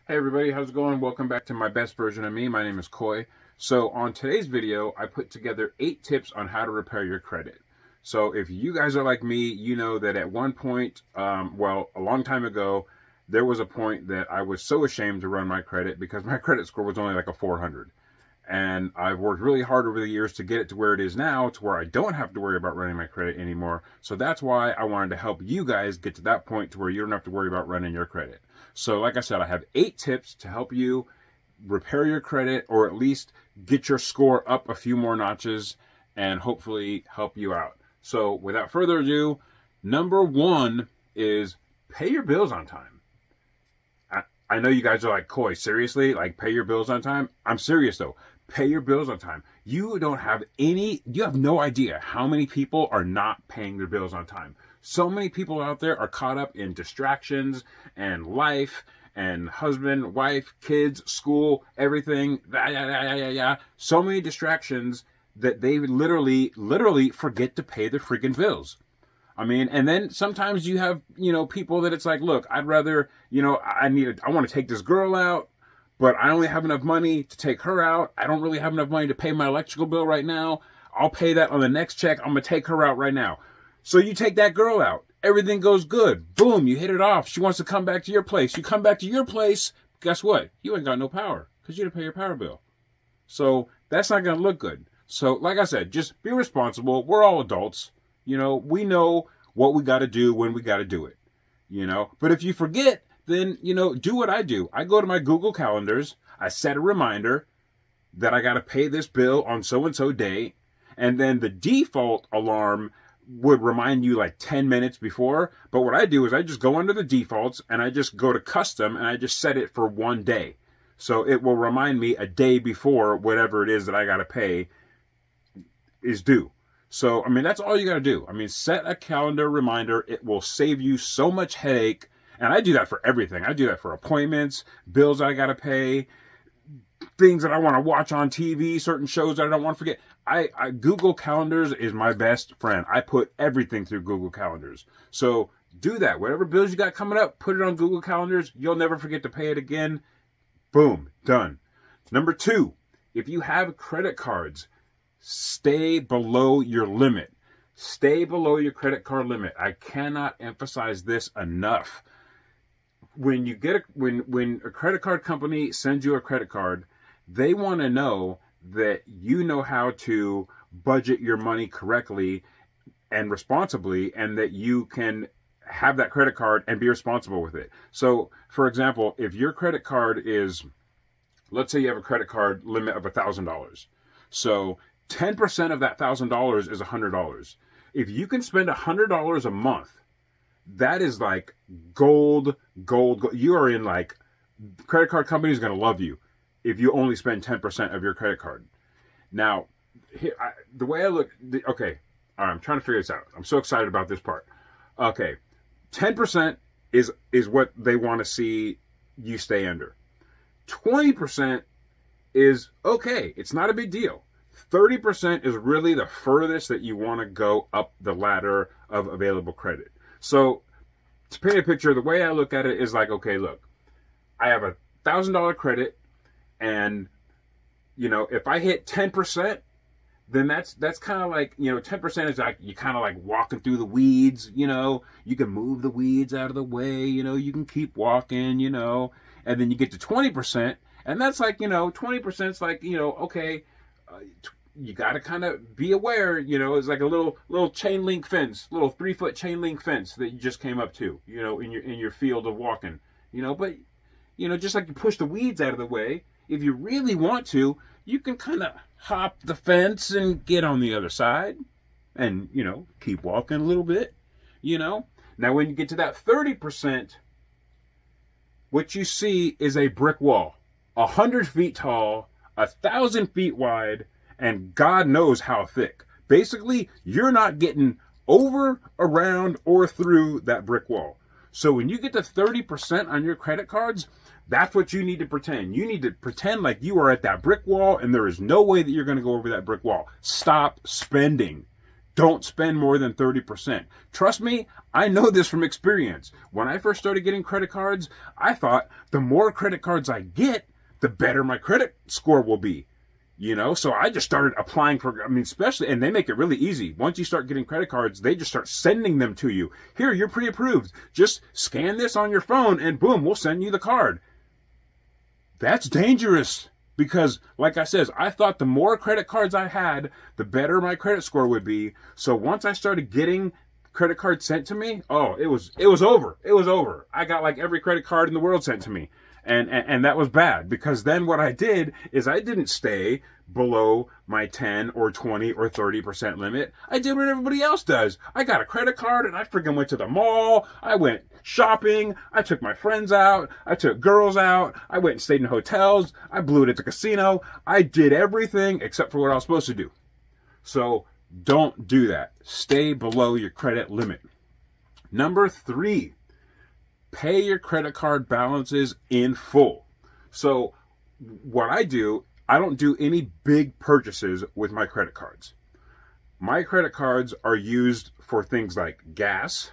Hey everybody, how's it going? Welcome back to my best version of me. My name is Coy. So on today's video, I put together 8 tips on how to repair your credit. So if you guys are like me, you know that at one point, a long time ago, there was a point that I was so ashamed to run my credit because my credit score was only like a 400. And I've worked really hard over the years to get it to where it is now, to where I don't have to worry about running my credit anymore. So that's why I wanted to help you guys get to that point to where you don't have to worry about running your credit. So like I said, I have 8 tips to help you repair your credit, or at least get your score up a few more notches and hopefully help you out. So without further ado, number 1 is pay your bills on time. I know you guys are like, Coy, seriously? Like, pay your bills on time? I'm serious though. Pay your bills on time. You have no idea how many people are not paying their bills on time. So many people out there are caught up in distractions and life and husband, wife, kids, school, everything. So many distractions that they literally forget to pay their freaking bills. I mean, and then sometimes you have, people that it's like, look, I'd rather, I want to take this girl out, but I only have enough money to take her out. I don't really have enough money to pay my electrical bill right now. I'll pay that on the next check. I'm going to take her out right now. So you take that girl out. Everything goes good. Boom, you hit it off. She wants to come back to your place. You come back to your place. Guess what? You ain't got no power because you didn't pay your power bill. So that's not going to look good. So like I said, just be responsible. We're all adults. We know what we got to do when we got to do it. But if you forget, then, do what I do. I go to my Google Calendars. I set a reminder that I got to pay this bill on so-and-so day. And then the default alarm would remind you like 10 minutes before. But what I do is I just go under the defaults and I just go to custom and I just set it for 1 day. So it will remind me a day before whatever it is that I got to pay is due. So, that's all you got to do. Set a calendar reminder. It will save you so much headache. And I do that for everything. I do that for appointments, bills I got to pay, things that I want to watch on TV, certain shows that I don't want to forget. Google Calendars is my best friend. I put everything through Google Calendars. So do that. Whatever bills you got coming up, put it on Google Calendars. You'll never forget to pay it again. Boom, done. Number 2, if you have credit cards, stay below your limit. Stay below your credit card limit. I cannot emphasize this enough. When you get when a credit card company sends you a credit card, they want to know that you know how to budget your money correctly and responsibly, and that you can have that credit card and be responsible with it. So, for example, if your credit card is, let's say you have a credit card limit of $1,000. So 10% of that $1,000 is $100. If you can spend $100 a month, that is like gold. You are in like, credit card company is going to love you if you only spend 10% of your credit card. Now, the way I look, okay, all right, I'm trying to figure this out. I'm so excited about this part. Okay, 10% is what they want to see you stay under. 20% is okay. It's not a big deal. 30% is really the furthest that you want to go up the ladder of available credit. So to paint a picture, the way I look at it is like, okay, look, I have $1,000 credit, and if I hit 10%, then that's kind of like, 10% is like, you kind of like walking through the weeds. You can move the weeds out of the way, you can keep walking, and then you get to 20%, and that's like, 20% is like, okay, you got to kind of be aware, it's like a little chain link fence, little 3-foot chain link fence that you just came up to, in your field of walking, but, just like you push the weeds out of the way, if you really want to, you can kind of hop the fence and get on the other side and, keep walking a little bit, Now, when you get to that 30%, what you see is a brick wall, 100 feet tall, 1,000 feet wide, and God knows how thick. Basically, you're not getting over, around, or through that brick wall. So when you get to 30% on your credit cards, that's what you need to pretend. You need to pretend like you are at that brick wall and there is no way that you're going to go over that brick wall. Stop spending. don't spend more than 30%. Trust me, I know this from experience. When I first started getting credit cards, I thought the more credit cards I get, the better my credit score will be. You know, so I just started applying for, especially, and they make it really easy. Once you start getting credit cards, they just start sending them to you. Here, you're pre-approved. Just scan this on your phone and boom, we'll send you the card. That's dangerous because, like I said, I thought the more credit cards I had, the better my credit score would be. So once I started getting credit cards sent to me, oh, it was over. It was over. I got like every credit card in the world sent to me. And that was bad because then what I did is I didn't stay below my 10 or 20 or 30% limit. I did what everybody else does. I got a credit card and I freaking went to the mall. I went shopping. I took my friends out. I took girls out. I went and stayed in hotels. I blew it at the casino. I did everything except for what I was supposed to do. So don't do that. Stay below your credit limit. Number 3. Pay your credit card balances in full. So what I do, I don't do any big purchases with my credit cards. My credit cards are used for things like gas,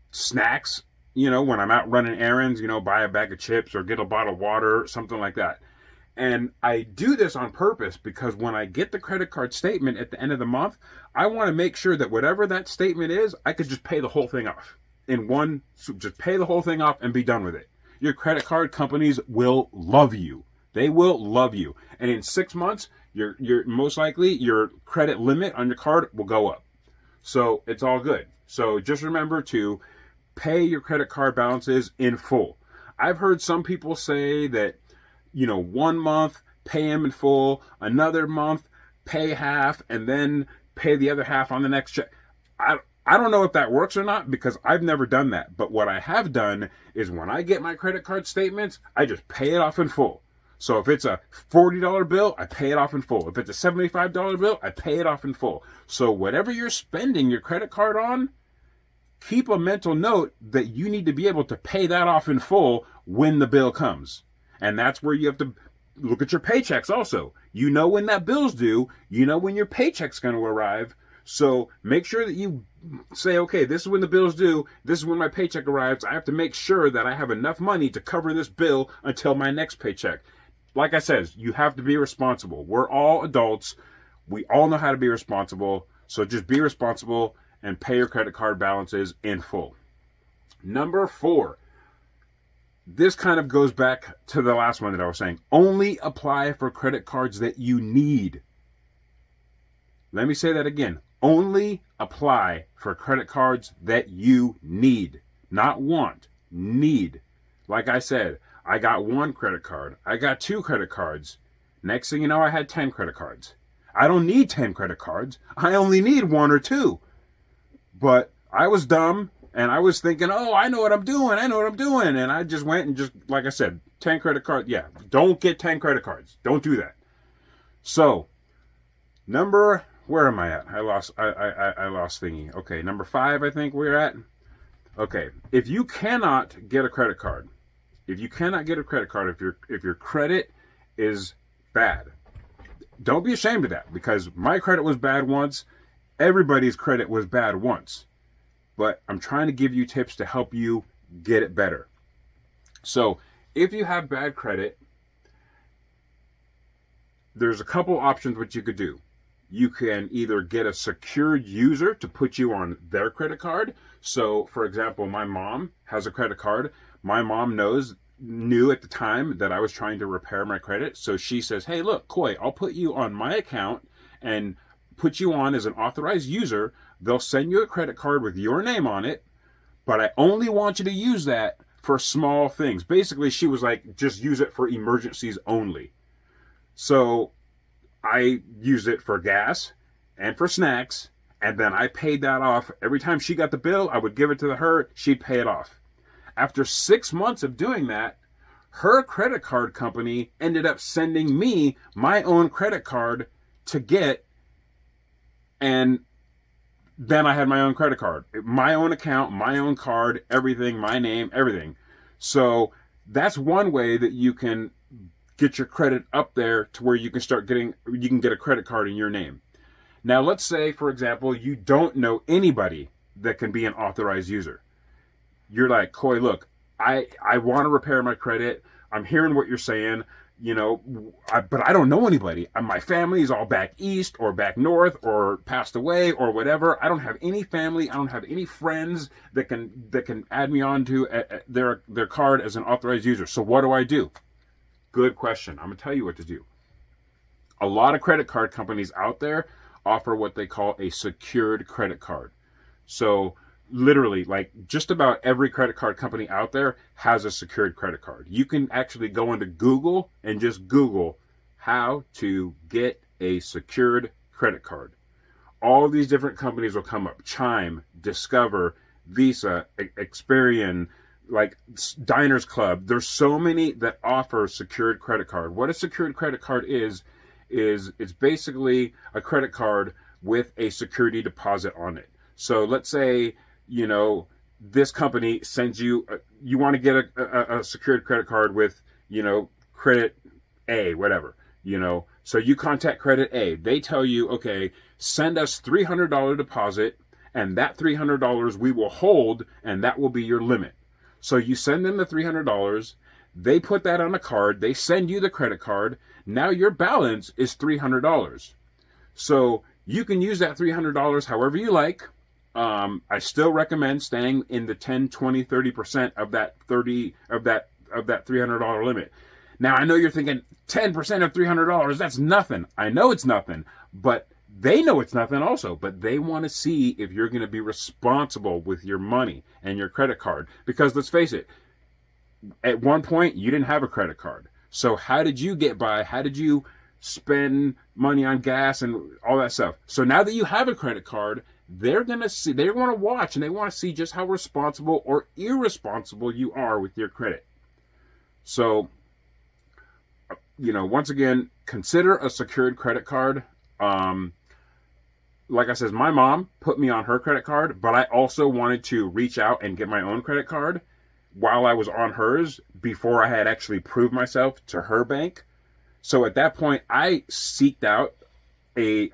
snacks, when I'm out running errands, buy a bag of chips or get a bottle of water, something like that. And I do this on purpose because when I get the credit card statement at the end of the month, I want to make sure that whatever that statement is, I could just pay the whole thing off. Just pay the whole thing off and be done with it. Your credit card companies will love you. They will love you. And in 6 months, you're most likely your credit limit on your card will go up. So it's all good. So just remember to pay your credit card balances in full. I've heard some people say that, 1 month, pay them in full, another month, pay half, and then pay the other half on the next check. I don't know if that works or not because I've never done that. But what I have done is when I get my credit card statements, I just pay it off in full. So if it's a $40 bill, I pay it off in full. If it's a $75 bill, I pay it off in full. So whatever you're spending your credit card on, keep a mental note that you need to be able to pay that off in full when the bill comes. And that's where you have to look at your paychecks also. You know when that bill's due. You know when your paycheck's going to arrive. So make sure that you say, okay, this is when the bill's due. This is when my paycheck arrives. I have to make sure that I have enough money to cover this bill until my next paycheck. Like I said, you have to be responsible. We're all adults. We all know how to be responsible. So just be responsible and pay your credit card balances in full. Number 4. This kind of goes back to the last one that I was saying. Only apply for credit cards that you need. Let me say that again. Only apply for credit cards that you need. Not want. Need. Like I said, I got 1 credit card. I got 2 credit cards. Next thing you know, I had 10 credit cards. I don't need 10 credit cards. I only need 1 or 2. But I was dumb and I was thinking, oh, I know what I'm doing. And I just went and just, like I said, 10 credit cards. Yeah, don't get 10 credit cards. Don't do that. So, where am I at? I lost thingy. Okay, number 5, I think we're at. Okay, if you cannot get a credit card, if your credit is bad, don't be ashamed of that because my credit was bad once. Everybody's credit was bad once. But I'm trying to give you tips to help you get it better. So, if you have bad credit, there's a couple options what you could do. You can either get a secured user to put you on their credit card. So, for example, my mom has a credit card. My mom knew at the time that I was trying to repair my credit. So she says, hey, look, Coy, I'll put you on my account and put you on as an authorized user. They'll send you a credit card with your name on it, but I only want you to use that for small things. Basically, she was like, just use it for emergencies only. So I used it for gas and for snacks, and then I paid that off. Every time she got the bill, I would give it to her. She'd pay it off. After 6 months of doing that, her credit card company ended up sending me my own credit card to get, and then I had my own credit card, my own account, my own card, everything, my name, everything. So that's one way that you can get your credit up there to where you can get a credit card in your name. Now, let's say, for example, you don't know anybody that can be an authorized user. You're like, Coy, look, I want to repair my credit. I'm hearing what you're saying, but I don't know anybody. My family is all back east or back north or passed away or whatever. I don't have any family. I don't have any friends that can add me on to their card as an authorized user. So what do I do? Good question. I'm going to tell you what to do. A lot of credit card companies out there offer what they call a secured credit card. So literally, like, just about every credit card company out there has a secured credit card. You can actually go into Google and just Google how to get a secured credit card. All these different companies will come up. Chime, Discover, Visa, Experian, like Diners Club. There's so many that offer secured credit card. What a secured credit card is it's basically a credit card with a security deposit on it. So let's say, this company sends you, you want to get a secured credit card with, credit A, whatever, So you contact credit A. They tell you, okay, send us $300 deposit, and that $300 we will hold, and that will be your limit. So you send them the $300. They put that on a card. They send you the credit card. Now your balance is $300. So you can use that $300 however you like. I still recommend staying in the 10, 20, 30% of that $300 limit. Now I know you're thinking 10% of $300, that's nothing. I know it's nothing, but they know it's nothing also, but they want to see if you're going to be responsible with your money and your credit card. Because let's face it, at one point you didn't have a credit card. So how did you get by? How did you spend money on gas and all that stuff? So now that you have a credit card, they're going to watch, and they want to see just how responsible or irresponsible you are with your credit. So, once again, consider a secured credit card. Like I said, my mom put me on her credit card, but I also wanted to reach out and get my own credit card while I was on hers before I had actually proved myself to her bank. So at that point, I seeked out, I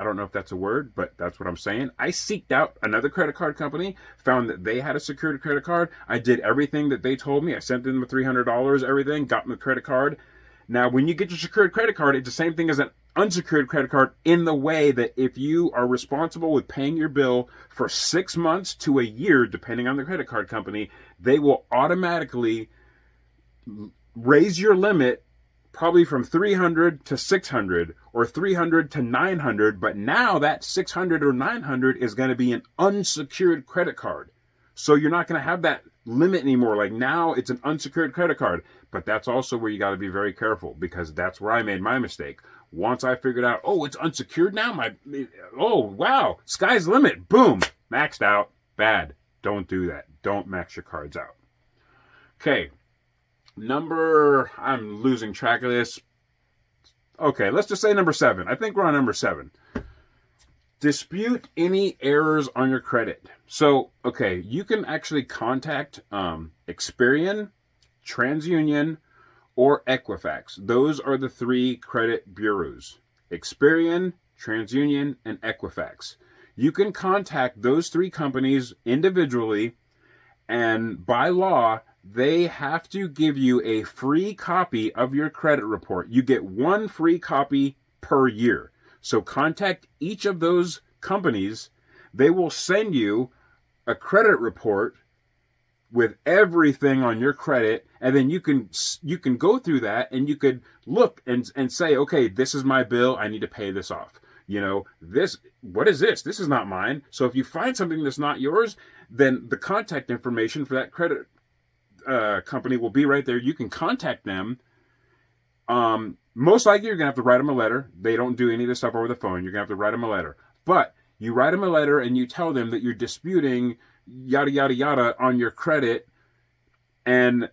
don't know if that's a word, but that's what I'm saying. I seeked out another credit card company, found that they had a secured credit card. I did everything that they told me. I sent them the $300, everything, got them the credit card. Now, when you get your secured credit card, it's the same thing as an unsecured credit card in the way that if you are responsible with paying your bill for 6 months to a year, depending on the credit card company, they will automatically raise your limit probably from 300 to 600 or 300 to 900. But now that 600 or 900 is going to be an unsecured credit card. So you're not going to have that limit anymore. Like now it's an unsecured credit card. But that's also where you got to be very careful, because that's where I made my mistake. Once I figured out, oh, it's unsecured now. Oh, wow. Sky's the limit. Boom. Maxed out. Bad. Don't do that. Don't max your cards out. Okay. I'm losing track of this. Okay, let's just say number 7. I think we're on number 7. Dispute any errors on your credit. So, okay, you can actually contact Experian, TransUnion, or Equifax. Those are the 3 credit bureaus. Experian, TransUnion, and Equifax. You can contact those 3 companies individually, and by law, they have to give you a free copy of your credit report. You get 1 free copy per year. So contact each of those companies. They will send you a credit report with everything on your credit, and then you can go through that, and you could look and say, okay, this is my bill. I need to pay this off. What is this? This is not mine. So if you find something that's not yours, then the contact information for that credit company will be right there. You can contact them. Most likely you're going to have to write them a letter. They don't do any of this stuff over the phone. You're going to have to write them a letter. But you write them a letter and you tell them that you're disputing yada, yada, yada on your credit. And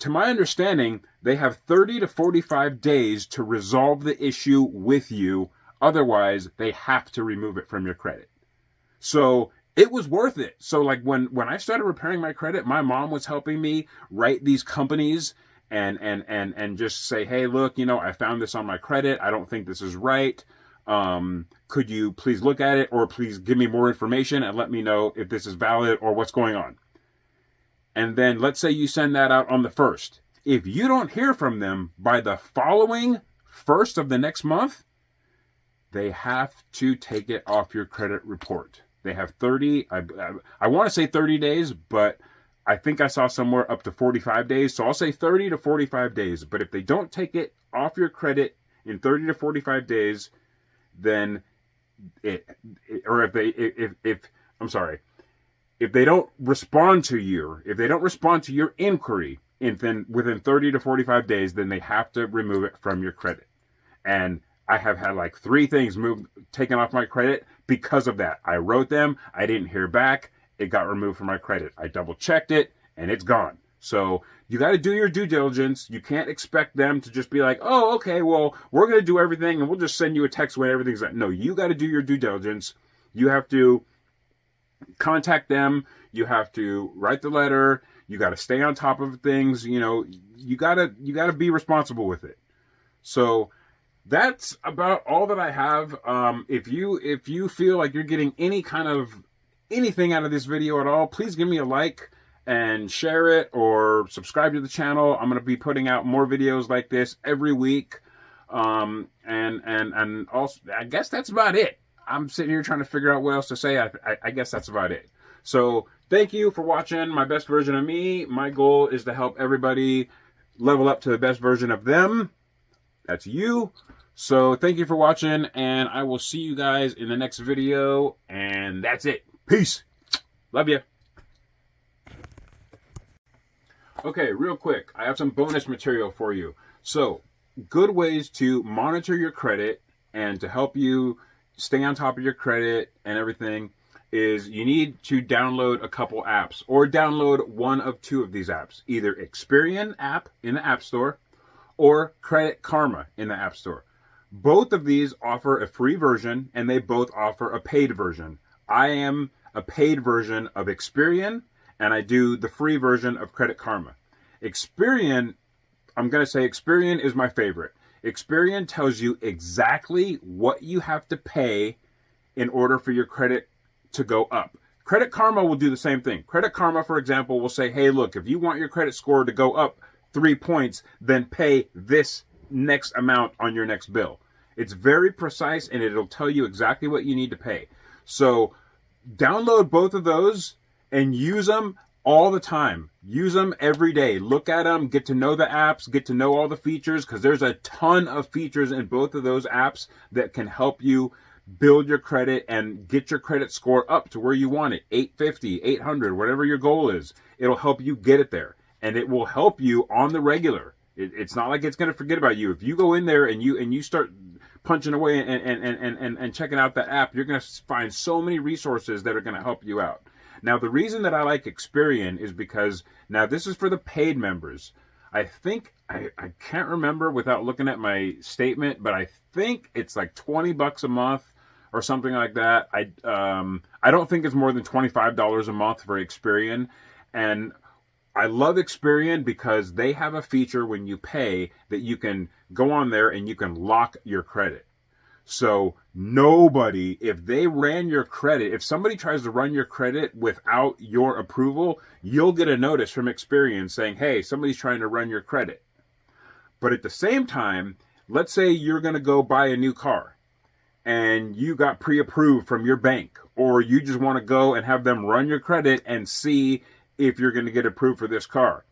to my understanding, they have 30 to 45 days to resolve the issue with you. Otherwise, they have to remove it from your credit. So it was worth it. So like when I started repairing my credit, my mom was helping me write these companies and just say, hey, look, I found this on my credit. I don't think this is right. Could you please look at it, or please give me more information and let me know if this is valid or what's going on? And then let's say you send that out on the 1st. If you don't hear from them by the following 1st of the next month, they have to take it off your credit report. They have 30, I want to say 30 days, but I think I saw somewhere up to 45 days. So I'll say 30 to 45 days. But if they don't take it off your credit in 30 to 45 days, then if they don't respond to your inquiry within 30 to 45 days, then they have to remove it from your credit. And I have had like 3 things taken off my credit because of that. I wrote them, I didn't hear back, it got removed from my credit. I double checked it and it's gone. So you got to do your due diligence. You can't expect them to just be like, oh, okay, well, we're going to do everything and we'll just send you a text when everything's done. No, you got to do your due diligence. You have to contact them. You have to write the letter. You got to stay on top of things. You know, you got to be responsible with it. So that's about all that I have. If you feel like you're getting anything out of this video at all, please give me a like and share it or subscribe to the channel. I'm going to be putting out more videos like this every week. And also, I guess that's about it. I'm sitting here trying to figure out what else to say. I guess that's about it. So thank you for watching my best version of me. My goal is to help everybody level up to the best version of them. That's you. So thank you for watching, and I will see you guys in the next video. And that's it. Peace. Love you. Okay, real quick, I have some bonus material for you. So, good ways to monitor your credit and to help you stay on top of your credit and everything is you need to download a couple apps, or download one of 2 of these apps. Either Experian app in the App Store or Credit Karma in the App Store. Both of these offer a free version and they both offer a paid version. I am a paid version of Experian, and I do the free version of Credit Karma. Experian, I'm going to say Experian is my favorite. Experian tells you exactly what you have to pay in order for your credit to go up. Credit Karma will do the same thing. Credit Karma, for example, will say, hey, look, if you want your credit score to go up 3 points, then pay this next amount on your next bill. It's very precise, and it'll tell you exactly what you need to pay. So download both of those and use them all the time. Use them every day. Look at them, get to know the apps, get to know all the features, because there's a ton of features in both of those apps that can help you build your credit and get your credit score up to where you want it. 850, 800, whatever your goal is. It'll help you get it there, and it will help you on the regular. It's not like it's going to forget about you. If you go in there and you start punching away and checking out that app, you're going to find so many resources that are going to help you out. Now, the reason that I like Experian is because, now this is for the paid members. I think, I can't remember without looking at my statement, but I think it's like $20 a month or something like that. I don't think it's more than $25 a month for Experian. And I love Experian because they have a feature when you pay that you can go on there and you can lock your credit. So nobody, if they ran your credit, if somebody tries to run your credit without your approval, you'll get a notice from Experian saying, hey, somebody's trying to run your credit. But at the same time, let's say you're going to go buy a new car and you got pre-approved from your bank, or you just want to go and have them run your credit and see if you're going to get approved for this car.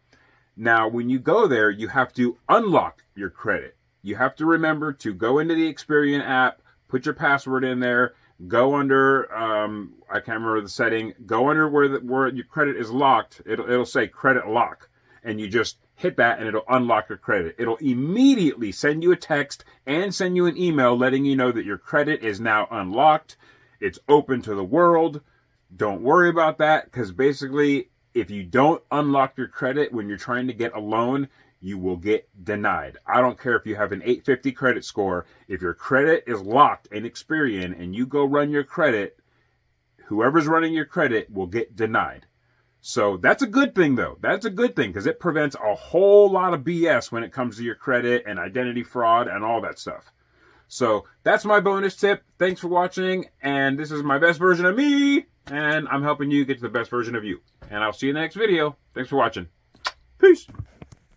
Now, when you go there, you have to unlock your credit. You have to remember to go into the Experian app, put your password in there, go under, I can't remember the setting, go under where your credit is locked. It'll say credit lock, and you just hit that and it'll unlock your credit. It'll immediately send you a text and send you an email letting you know that your credit is now unlocked. It's open to the world. Don't worry about that, because basically, if you don't unlock your credit when you're trying to get a loan, you will get denied. I don't care if you have an 850 credit score. If your credit is locked in Experian and you go run your credit, whoever's running your credit will get denied. So that's a good thing, though. That's a good thing, because it prevents a whole lot of BS when it comes to your credit and identity fraud and all that stuff. So that's my bonus tip. Thanks for watching, and this is my best version of me, and I'm helping you get to the best version of you. And I'll see you in the next video. Thanks for watching. Peace.